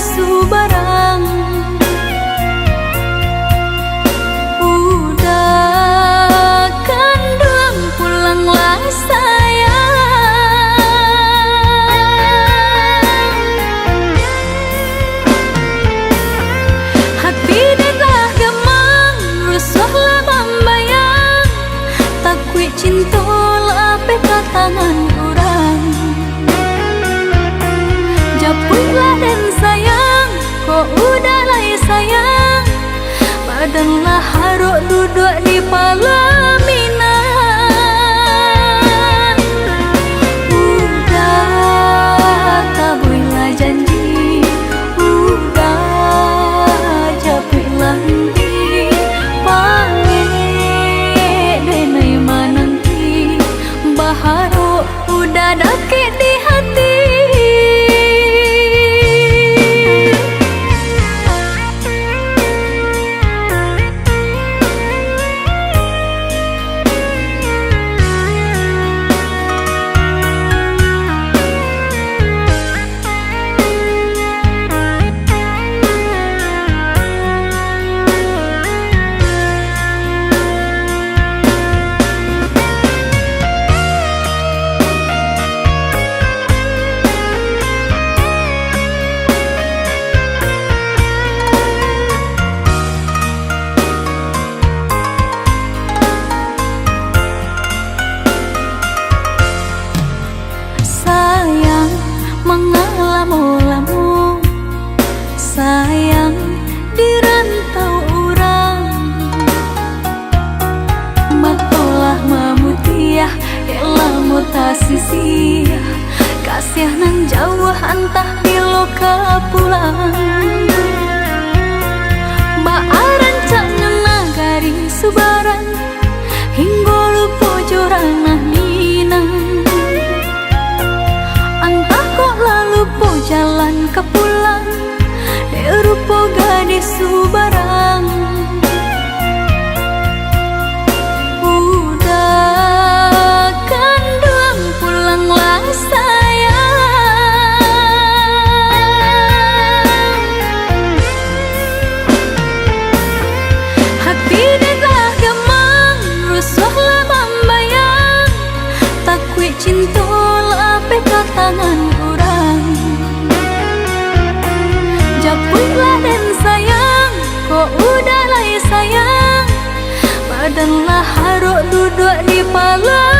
subarang. Udah kandung pulanglah sayang. Hati dah gemang, rusuhlah membayang. Takui cinta lah peka tangan orang. Japulah dan sayang, kok udah lah sayang. Badanlah haruk duduk di pelaminan. Udah tabuilah janji, udah japuilah nanti. Panggil denai mananti, baharu udah dakik di hati. Mengalamu-lamu sayang di rantau orang. Matolah memutiah elah mutasisi. Kasih nan jauh antah bilo ke pulang. Baaran caknya nagari subaran hingga lupa jorana minang. Jalan ke pulang, rupa gadis subarang. Udah kandung pulanglah sayang. Hati dah gemang, rusuhlah membayang. Takui cinta lah peka tangan orang. Japulah dan sayang, kok udah lah sayang. Badanlah haruk duduk di pala.